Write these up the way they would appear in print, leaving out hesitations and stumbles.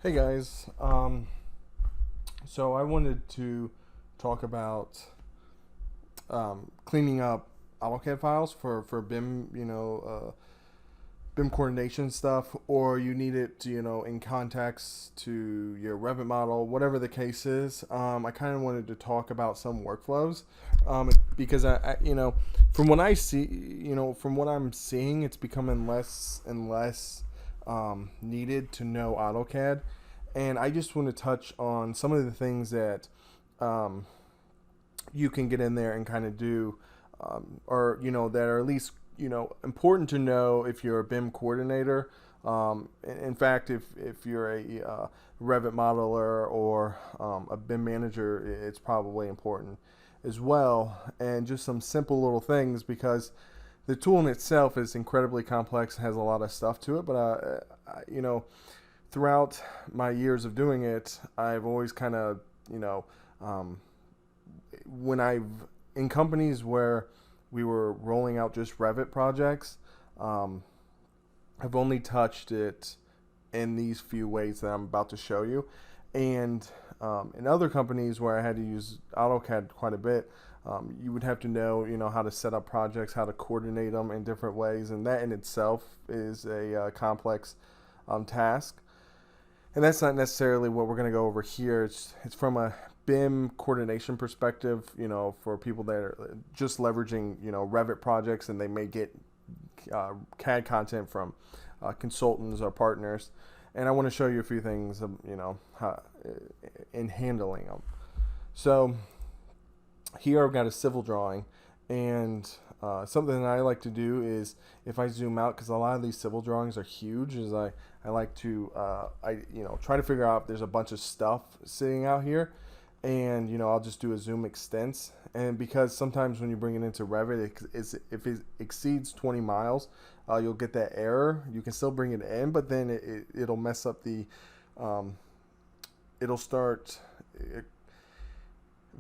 Hey guys, so I wanted to talk about cleaning up AutoCAD files for BIM, BIM coordination stuff, or you need it, in context to your Revit model, whatever the case is. I kind of wanted to talk about some workflows because from what I see, from what I'm seeing, it's becoming less and less needed to know AutoCAD, and I just want to touch on some of the things that um, you can get in there and kind of do, or that are at least important to know if you're a BIM coordinator. In fact, if you're a Revit modeler or a BIM manager, it's probably important as well. And just some simple little things, because the tool in itself is incredibly complex, has a lot of stuff to it. But throughout my years of doing it, I've always kind of um, when I've in companies where we were rolling out just Revit projects, um, I've only touched it in these few ways that I'm about to show you. And in other companies where I had to use AutoCAD quite a bit, you would have to know how to set up projects, how to coordinate them in different ways, and that in itself is a complex task. And that's not necessarily what we're going to go over here. It's from a BIM coordination perspective, for people that are just leveraging, Revit projects, and they may get CAD content from consultants or partners. And I want to show you a few things, how, in handling them. So here I've got a civil drawing, and something that I like to do is, if I zoom out, because a lot of these civil drawings are huge, is I like to try to figure out if there's a bunch of stuff sitting out here, and I'll just do a zoom extents. And because sometimes when you bring it into Revit, if it exceeds 20 miles, you'll get that error. You can still bring it in, but then it'll mess up the it'll start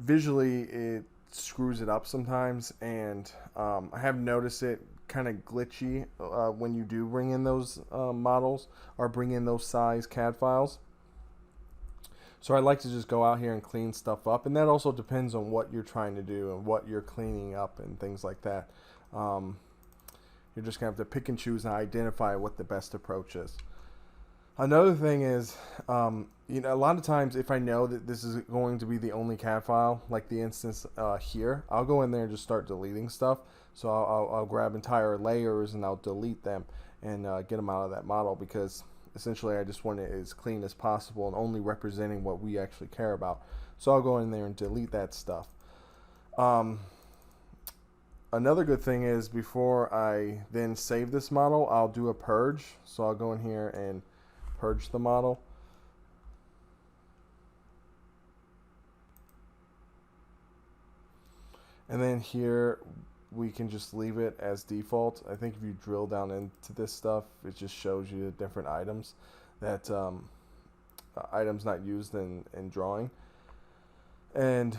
visually, it screws it up sometimes. And I have noticed it kind of glitchy when you do bring in those models, or bring in those size CAD files. So I like to just go out here and clean stuff up, and that also depends on what you're trying to do and what you're cleaning up and things like that. Um, you're just gonna have to pick and choose and identify what the best approach is. Another thing is, a lot of times, if I know that this is going to be the only CAD file, like the instance here, I'll go in there and just start deleting stuff. So I'll grab entire layers and I'll delete them and get them out of that model, because essentially I just want it as clean as possible and only representing what we actually care about. So I'll go in there and delete that stuff. Um, Another good thing is, before I then save this model, I'll do a purge. So I'll go in here and purge the model. And then here we can just leave it as default. I think if you drill down into this stuff, it just shows you the different items that items not used in drawing. And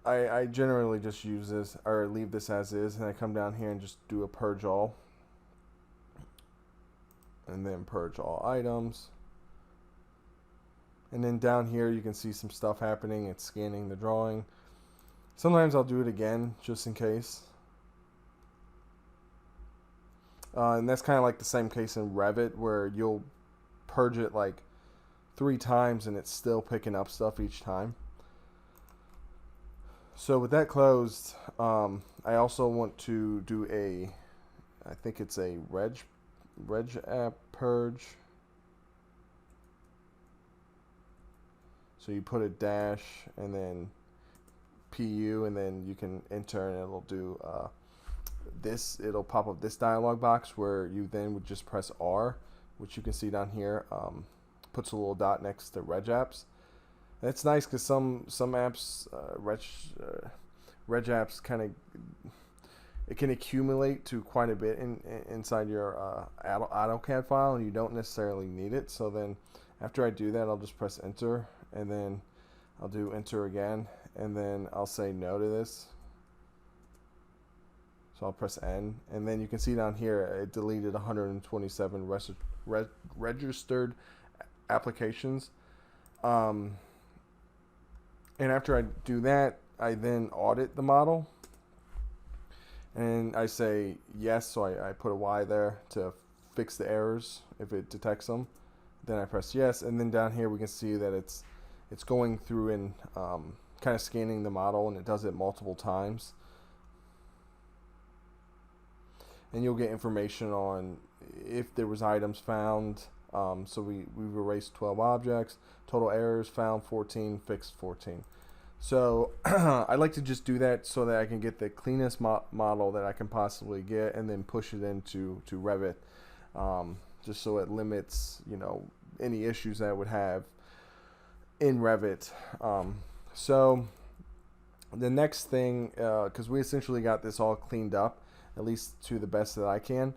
I generally just use this, or leave this as is, and I come down here and just do a purge all, and then purge all items. And then down here you can see some stuff happening. It's scanning the drawing. Sometimes I'll do it again just in case. And that's kind of like the same case in Revit, where you'll purge it like 3 times and it's still picking up stuff each time. So with that closed, I also want to do I think it's a reg app purge. So you put a dash and then PU, and then you can enter, and it'll do this. It'll pop up this dialog box where you then would just press R, which you can see down here. Puts a little dot next to reg apps. That's nice, because some apps, reg apps, kind of, it can accumulate to quite a bit inside your AutoCAD file, and you don't necessarily need it. So then after I do that, I'll just press enter, and then I'll do enter again, and then I'll say no to this. So I'll press N, and then you can see down here it deleted 127 registered applications. Um, and after I do that, I then audit the model. And I say yes, so I put a Y there to fix the errors if it detects them. Then I press yes, and then down here we can see that it's going through and kind of scanning the model, and it does it multiple times. And you'll get information on if there was items found. So we've erased 12 objects, total errors found 14, fixed 14. So I like to just do that so that I can get the cleanest model that I can possibly get, and then push it into Revit, just so it limits, you know, any issues that I would have in Revit. So the next thing, because we essentially got this all cleaned up, at least to the best that I can.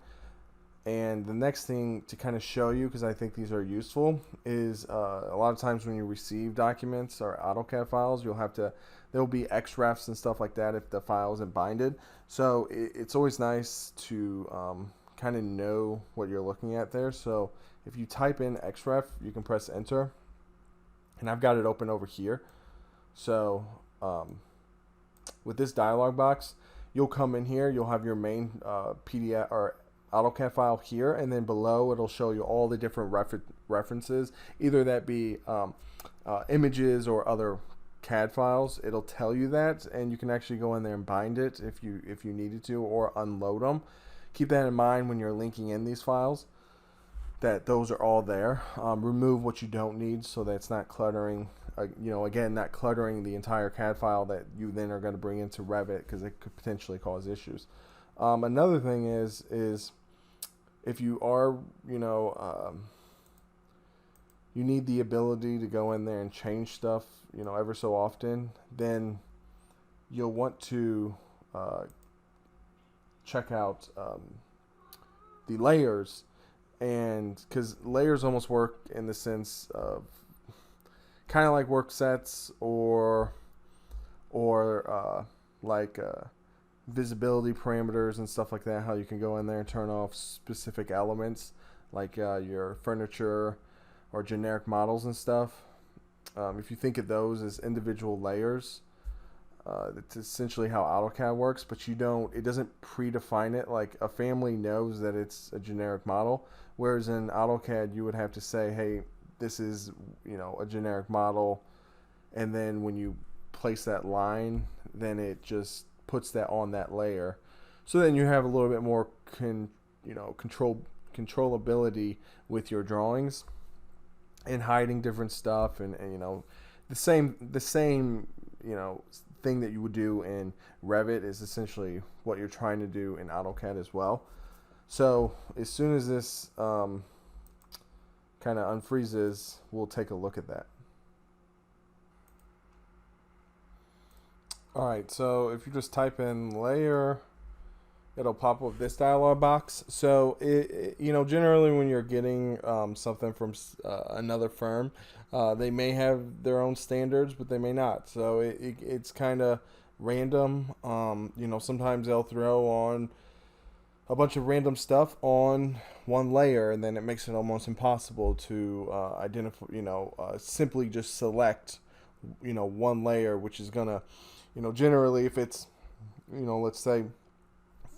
And the next thing to kind of show you, because I think these are useful, is a lot of times when you receive documents or AutoCAD files, there'll be XRefs and stuff like that if the file isn't binded. So it's always nice to kind of know what you're looking at there. So if you type in XRef, you can press enter, and I've got it open over here. So with this dialog box, you'll come in here, you'll have your main PDF or AutoCAD file here, and then below it'll show you all the different references, either that be images or other CAD files. It'll tell you that, and you can actually go in there and bind it if you needed to, or unload them. Keep that in mind when you're linking in these files, that those are all there. Remove what you don't need so that it's not cluttering, again, not cluttering the entire CAD file that you then are going to bring into Revit, because it could potentially cause issues. Another thing is if you are, you need the ability to go in there and change stuff, ever so often, then you'll want to check out the layers, and because layers almost work in the sense of kind of like work sets or visibility parameters and stuff like that, how you can go in there and turn off specific elements like your furniture or generic models and stuff. If you think of those as individual layers, that's essentially how AutoCAD works, but it doesn't predefine it. Like a family knows that it's a generic model, whereas in AutoCAD you would have to say, hey, this is a generic model, and then when you place that line, then it just puts that on that layer. So then you have a little bit more controllability with your drawings, and hiding different stuff, and the same thing that you would do in Revit is essentially what you're trying to do in AutoCAD as well. So as soon as this kind of unfreezes, we'll take a look at that. Alright, so if you just type in layer, it'll pop up this dialog box. So generally when you're getting something from another firm, they may have their own standards, but they may not. So it's kind of random. Sometimes they'll throw on a bunch of random stuff on one layer, and then it makes it almost impossible to identify. Simply just select one layer, which is gonna generally if it's let's say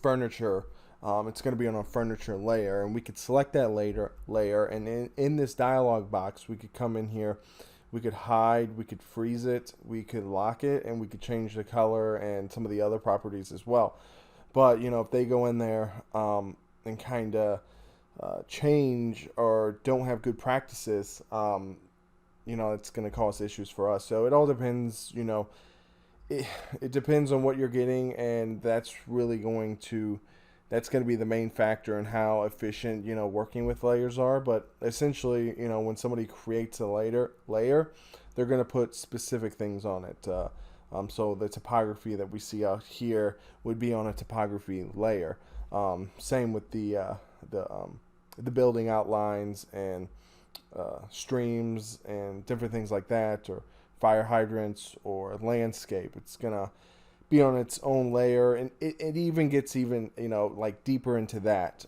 furniture, it's going to be on a furniture layer, and we could select that layer, and in this dialog box we could come in here, we could hide, we could freeze it, we could lock it, and we could change the color and some of the other properties as well. But if they go in there and kind of change or don't have good practices, it's going to cause issues for us. So it all depends. It depends on what you're getting, and that's going to be the main factor in how efficient working with layers are. But essentially, when somebody creates a layer, they're going to put specific things on it. So the topography that we see out here would be on a topography layer. Same with the building outlines and streams and different things like that, or fire hydrants or landscape. It's gonna be on its own layer, and it even gets like deeper into that.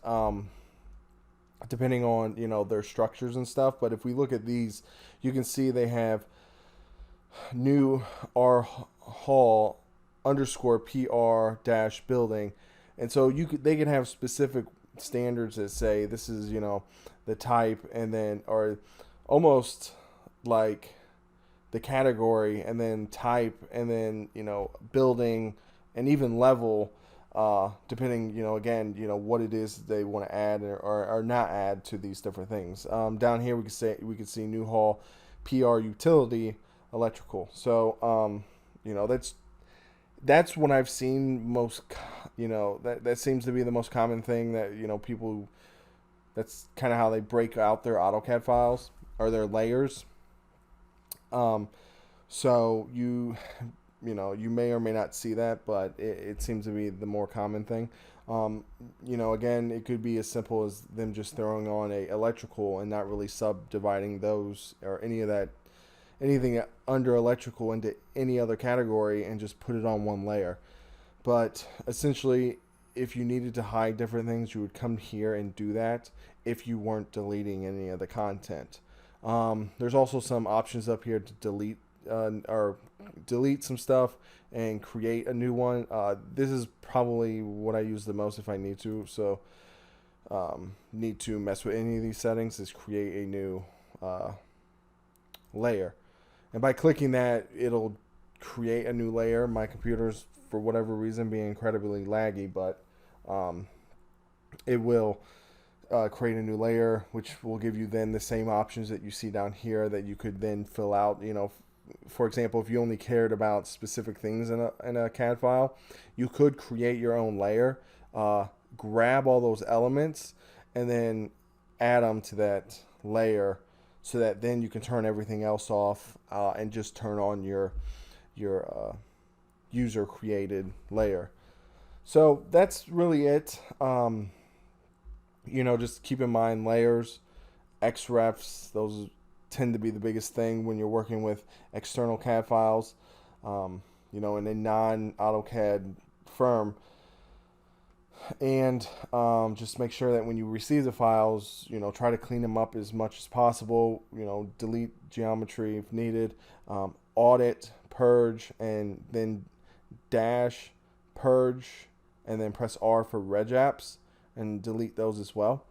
depending on, you know, their structures and stuff. But if we look at these, you can see they have new R hall underscore PR dash building. And so they can have specific standards that say this is, you know, the type, and then, or almost like the category, and then type, and then, you know, building, and even level, depending, you know, again, you know, what it is they want to add or not add to these different things. Down here we could see new hall PR utility electrical. So you know, that's what I've seen most. You know, that seems to be the most common thing that, you know, people. That's kind of how they break out their AutoCAD files or their layers. So you know, you may or may not see that, but it seems to be the more common thing. You know, again, it could be as simple as them just throwing on a electrical and not really subdividing those or anything under electrical into any other category, and just put it on one layer. But essentially, if you needed to hide different things, you would come here and do that if you weren't deleting any of the content. There's also some options up here to delete some stuff and create a new one. This is probably what I use the most if I need to. So need to mess with any of these settings, is create a new layer. And by clicking that, it'll create a new layer. My computer's, for whatever reason, being incredibly laggy, but it will create a new layer, which will give you then the same options that you see down here that you could then fill out. You know, for example, if you only cared about specific things in a CAD file, you could create your own layer, grab all those elements, and then add them to that layer, so that then you can turn everything else off and just turn on your user created layer. So that's really it. You know, just keep in mind layers, XRefs, those tend to be the biggest thing when you're working with external CAD files. You know, in a non-AutoCAD firm. And just make sure that when you receive the files, you know, try to clean them up as much as possible. You know, delete geometry if needed, audit, purge, and then dash, purge, and then press R for reg apps and delete those as well.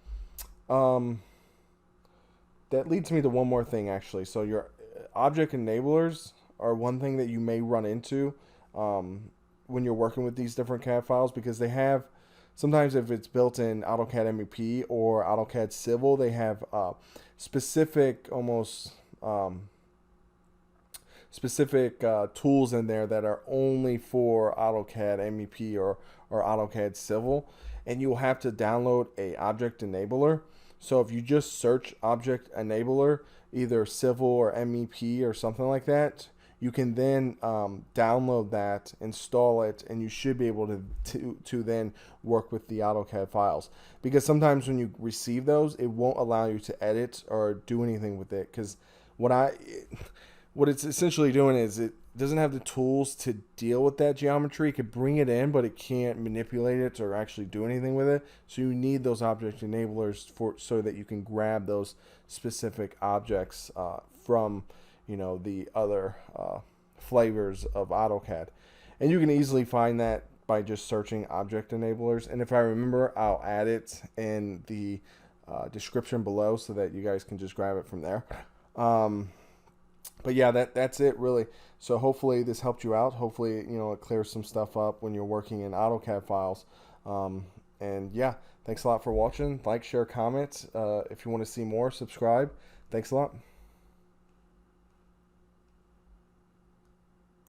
That leads me to one more thing, actually. So your object enablers are one thing that you may run into when you're working with these different CAD files, because they have, sometimes if it's built in AutoCAD MEP or AutoCAD Civil, they have specific, almost specific tools in there that are only for AutoCAD MEP or AutoCAD Civil, and you'll have to download a object enabler. So if you just search object enabler, either Civil or MEP or something like that, you can then download that, install it, and you should be able to then work with the AutoCAD files. Because sometimes when you receive those, it won't allow you to edit or do anything with it. Because what it's essentially doing is it doesn't have the tools to deal with that geometry. It could bring it in, but it can't manipulate it or actually do anything with it. So you need those object enablers so that you can grab those specific objects from, you know, the other flavors of AutoCAD. And you can easily find that by just searching object enablers. And if I remember, I'll add it in the description below so that you guys can just grab it from there. But yeah, that's it really. So hopefully this helped you out. Hopefully, you know, it clears some stuff up when you're working in AutoCAD files. And yeah, thanks a lot for watching. Like, share, comment. If you want to see more, subscribe. Thanks a lot.